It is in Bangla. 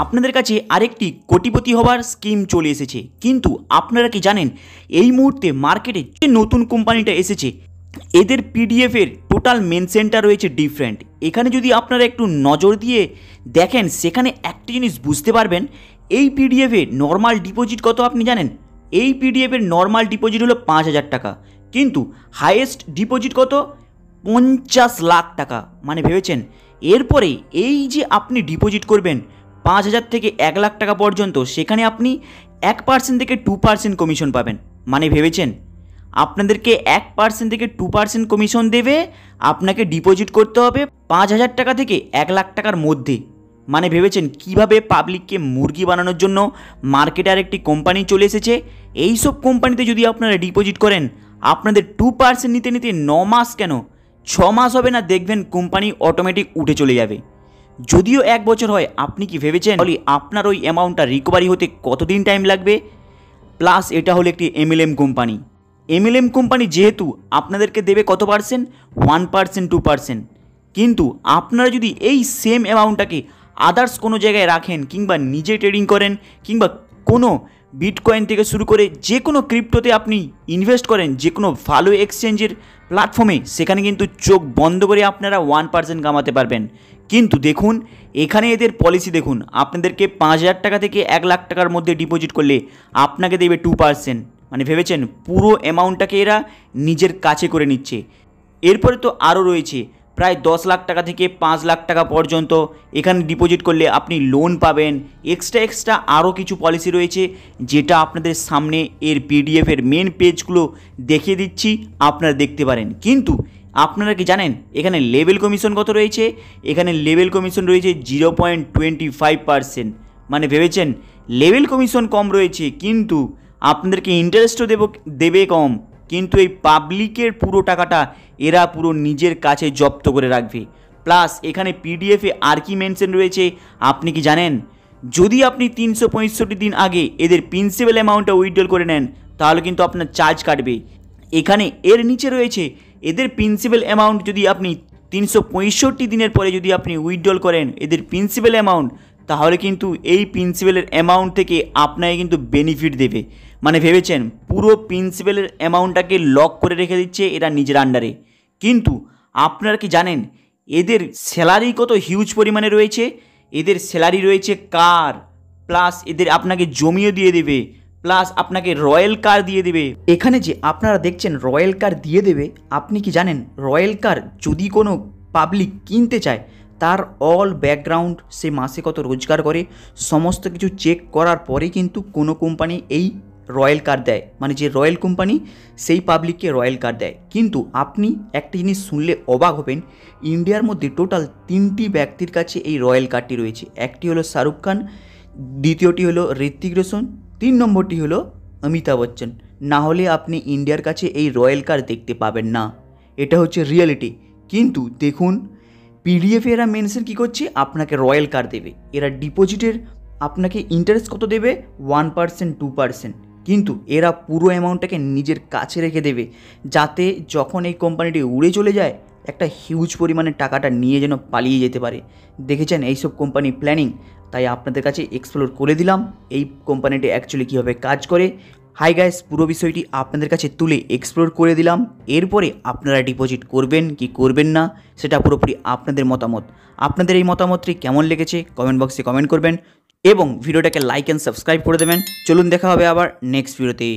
আপনাদের কাছে আরেকটি কোটিপতি হওয়ার স্কিম চলে এসেছে। কিন্তু আপনারা কি জানেন এই মুহূর্তে মার্কেটে যে নতুন কোম্পানিটা এসেছে এদের পিডিএফের টোটাল মেনশনটা রয়েছে ডিফারেন্ট। এখানে যদি আপনারা একটু নজর দিয়ে দেখেন সেখানে একটা জিনিস বুঝতে পারবেন, এই পিডিএফের নর্মাল ডিপোজিট কত আপনি জানেন? এই পিডিএফের নর্মাল ডিপোজিট হলো 5,000 টাকা, কিন্তু হাইয়েস্ট ডিপোজিট কত? 50 লাখ টাকা। মানে ভেবেছেন এরপরে এই যে আপনি ডিপোজিট করবেন 5,000 থেকে 1 লাখ টাকা পর্যন্ত, সেখানে আপনি 1% থেকে 2% কমিশন পাবেন। মানে ভেবেছেন আপনাদেরকে 1% থেকে 2% কমিশন দেবে, আপনাকে ডিপোজিট করতে হবে 5,000 টাকা থেকে 1 লাখ টাকার মধ্যে। মানে ভেবেছেন কিভাবে পাবলিককে মুরগি বানানোর জন্য মার্কেটে আরেকটি কোম্পানি চলে এসেছে। এইসব কোম্পানিতে যদি আপনারা ডিপোজিট করেন আপনাদের 2% নিতে নিতে 9 মাস কেন 6 মাস হবে না, দেখবেন কোম্পানি অটোমেটিক উঠে চলে যাবে। যদিও 1 বছর হয়, আপনি কি ভেবেছেন আপনার ওই অ্যামাউন্টটা রিকভারি হতে কতদিন টাইম লাগবে? প্লাস এটা হলো একটি এমএলএম কোম্পানি। এমএলএম কোম্পানি যেহেতু আপনাদেরকে দেবে কত পার্সেন্ট? 1% 2%। কিন্তু আপনারা যদি এই সেম অ্যামাউন্টটাকে আদার্স কোনো জায়গায় রাখেন কিংবা নিজে ট্রেডিং করেন কিংবা কোনো বিটকয়েন থেকে শুরু করে যে কোনো ক্রিপ্টোতে আপনি ইনভেস্ট করেন, যে কোনো ভালো এক্সচেঞ্জের প্ল্যাটফর্মে, সেখানে কিন্তু চোখ বন্ধ করে আপনারা 1% কামাতে পারবেন। কিন্তু দেখুন এখানে এদের পলিসি দেখুন, আপনাদেরকে 5,000 টাকা থেকে 1 লাখ টাকার মধ্যে ডিপোজিট করলে আপনাকে দেবে 2%। মানে ভেবেছেন পুরো অ্যামাউন্টটাকে এরা নিজের কাছে করে নিচ্ছে। এরপরে তো আরও রয়েছে প্রায় 10 লাখ টাকা থেকে 5 লাখ টাকা পর্যন্ত এখানে ডিপোজিট করলে আপনি লোন পাবেন। এক্সট্রা আরও কিছু পলিসি রয়েছে যেটা আপনাদের সামনে এর পিডিএফের মেন পেজগুলো দেখিয়ে দিচ্ছি, আপনারা দেখতে পারেন। কিন্তু আপনারা কি জানেন এখানে লেভেল কমিশন কত রয়েছে? এখানে লেভেল কমিশন রয়েছে 0.25%। মানে ভেবেছেন লেভেল কমিশন কম রয়েছে কিন্তু আপনাদেরকে ইন্টারেস্টও দেবে কম, কিন্তু এই পাবলিকের পুরো টাকাটা এরা পুরো নিজের কাছে জব্দ করে রাখবে। প্লাস এখানে পিডিএফে আর কি মেনশন রয়েছে আপনি কি জানেন? যদি আপনি 365 দিন আগে এদের প্রিন্সিপাল অ্যামাউন্টটা উইথড্রল করে নেন তাহলে কিন্তু আপনার চার্জ কাটবে। এখানে এর নিচে রয়েছে এদের প্রিন্সিপাল অ্যামাউন্ট যদি আপনি 365 দিনের পরে যদি আপনি উইথড্রল করেন এদের প্রিন্সিপাল অ্যামাউন্ট, তাহলে কিন্তু এই প্রিন্সিপালের অ্যামাউন্ট থেকে আপনাকে কিন্তু বেনিফিট দেবে। মানে ভেবেছেন পুরো প্রিন্সিপালের অ্যামাউন্টটাকে লক করে রেখে দিচ্ছে এরা নিজের আন্ডারে। কিন্তু আপনারা কি জানেন এদের স্যালারি কত হিউজ পরিমাণে রয়েছে? এদের স্যালারি রয়েছে কার, প্লাস এদের আপনাকে জমিও দিয়ে দেবে, প্লাস আপনাকে রয়্যাল কার দিয়ে দেবে। এখানে যে আপনারা দেখছেন রয়্যাল কার দিয়ে দেবে, আপনি কি জানেন রয়্যাল কার যদি কোনো পাবলিক কিনতে চায় তার অল ব্যাকগ্রাউন্ড, সে মাসে কত রোজগার করে, সমস্ত কিছু চেক করার পরে কিন্তু কোনো কোম্পানি এই রয়্যাল কার দেয়। মানে যে রয়্যাল কোম্পানি সেই পাবলিককে রয়্যাল কার দেয়। কিন্তু আপনি একটা জিনিস শুনলে অবাক হবেন, ইন্ডিয়ার মধ্যে টোটাল 3টি ব্যক্তির কাছে এই রয়্যাল কার্ডটি রয়েছে। একটি হলো শাহরুখ খান, দ্বিতীয়টি হলো ঋত্বিক রোশন, 3 নম্বরটি হলো অমিতাভ বচ্চন। না হলে আপনি ইন্ডিয়ার কাছে এই রয়্যাল কার দেখতে পাবেন না, এটা হচ্ছে রিয়েলিটি। কিন্তু দেখুন পিডিএফে এরা মেনশন কী করছে, আপনাকে রয়্যাল কার দেবে। এরা ডিপোজিটের আপনাকে ইন্টারেস্ট কত দেবে? 1% 2%। কিন্তু এরা পুরো অ্যামাউন্টটাকে নিজের কাছে রেখে দেবে, যাতে যখন এই কোম্পানিটি উড়ে চলে যায় একটা হিউজ পরিমাণে টাকাটা নিয়ে যেন পালিয়ে যেতে পারে। দেখেছেন এইসব কোম্পানি প্ল্যানিং, তাই আপনাদের কাছে এক্সপ্লোর করে দিলাম এই কোম্পানিটি অ্যাকচুয়ালি কীভাবে কাজ করে। হাই গাইস, পুরো বিষয়টি আপনাদের কাছে তুলে এক্সপ্লোর করে দিলাম। এরপরে আপনারা ডিপোজিট করবেন কি করবেন না সেটা পুরোপুরি আপনাদের মতামত। আপনাদের এই মতামতটি কেমন লেগেছে কমেন্ট বক্সে কমেন্ট করবেন এবং ভিডিওটাকে লাইক অ্যান্ড সাবস্ক্রাইব করে দেবেন। চলুন দেখা হবে আবার নেক্সট ভিডিওতে।